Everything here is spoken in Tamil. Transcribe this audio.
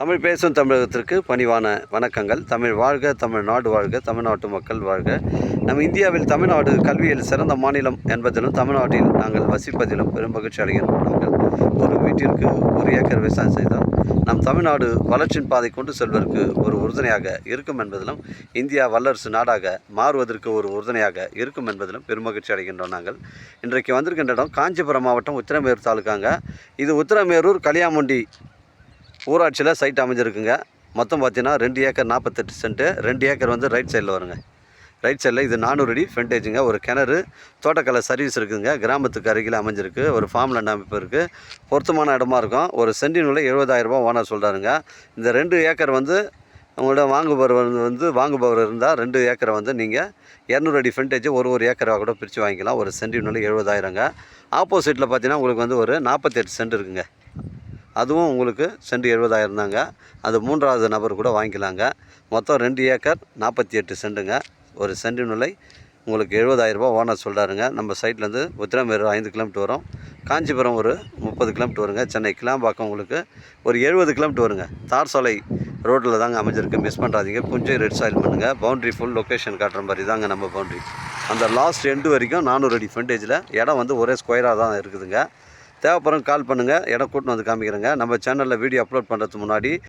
தமிழ் பேசும் தமிழகத்திற்கு பணிவான வணக்கங்கள். தமிழ் வாழ்க, தமிழ்நாடு வாழ்க, தமிழ்நாட்டு மக்கள் வாழ்க. நம் இந்தியாவில் தமிழ்நாடு கல்வியில் சிறந்த மாநிலம் என்பதிலும் தமிழ்நாட்டில் நாங்கள் வசிப்பதிலும் பெரும் மகிழ்ச்சி அடைகின்றோம். நாங்கள் ஒரு வீட்டிற்கு 1 ஏக்கர் விவசாயம் செய்தால் நம் தமிழ்நாடு வளர்ச்சியின் பாதை கொண்டு செல்வதற்கு ஒரு உறுதுணையாக இருக்கும் என்பதிலும் இந்தியா வல்லரசு நாடாக மாறுவதற்கு ஒரு உறுதுணையாக இருக்கும் என்பதிலும் பெருமகிழ்ச்சி அடைகின்றோம். நாங்கள் இன்றைக்கு வந்திருக்கின்ற இடம் காஞ்சிபுரம் மாவட்டம் உத்திரமேரூர் தாலுக்காங்க. இது உத்திரமேரூர் கலியாமுண்டி ஊராட்சியில் சைட் அமைஞ்சிருக்குங்க. மொத்தம் பார்த்தீங்கன்னா 2 ஏக்கர் 48 சென்ட்டு. 2 ஏக்கர் வந்து ரைட் சைடில் வருங்க. ரைட் சைடில் இது 400 அடி ஃப்ரண்டேஜுங்க. ஒரு கிணறு, தோட்டக்கலை சர்வீஸ் இருக்குதுங்க. கிராமத்துக்கு அருகில் அமைஞ்சிருக்கு. ஒரு ஃபார்ம் லேண்ட் அமைப்பு இருக்குது. பொருத்தமான இடமா இருக்கும். ஒரு சென்டின் விலை 70,000 ஓனர் சொல்கிறாருங்க. இந்த 2 ஏக்கர் வந்து உங்களோட வாங்குபவர் இருந்தால் 2 ஏக்கரை வந்து நீங்கள் 200 அடி ஃப்ரண்டேஜ் ஒரு ஏக்கராக கூட பிரித்து வாங்கிக்கலாம். ஒரு சென்டின் விலை 70,000ங்க. ஆப்போசிட்டில் பார்த்தீங்கன்னா உங்களுக்கு வந்து ஒரு 48 சென்ட் இருக்குங்க. அதுவும் உங்களுக்கு சென்ட் 70,000 தாங்க. அது 3வது நபர் கூட வாங்கிக்கலாங்க. மொத்தம் 2 ஏக்கர் 48 சென்ட்டுங்க. ஒரு சென்டின் விலை உங்களுக்கு 70,000 ஓனர் சொல்கிறாருங்க. நம்ம சைட்லேருந்து உத்திரமேரூர் 5 கிலோமீட்டர் வரும். காஞ்சிபுரம் ஒரு 30 கிலோமீட்டர் வருங்க. சென்னை கிளாம்பாக்கம் உங்களுக்கு ஒரு 70 கிலோமீட்டர் வருங்க. தார் சாலை ரோட்டில் தாங்க அமைஞ்சிருக்கு. மிஸ் பண்ணுறாதீங்க. புஞ்சை ரெட் சாயில் பண்ணுங்கள். பவுண்ட்ரி ஃபுல் லொக்கேஷன் காட்டுற மாதிரி தாங்க நம்ம பவுண்ட்ரி. அந்த லாஸ்ட் எண்டு வரைக்கும் 400 அடி ஃப்ரண்டேஜில் இடம் வந்து ஒரே ஸ்கொயராக தான் இருக்குதுங்க. தேவைப்படுறவங்க கால் பண்ணுங்கள். இடம் கூட்டின்னு வந்து காமிக்கிறேங்க. நம்ம சேனலில் வீடியோ அப்லோட் பண்ணுறதுக்கு முன்னாடி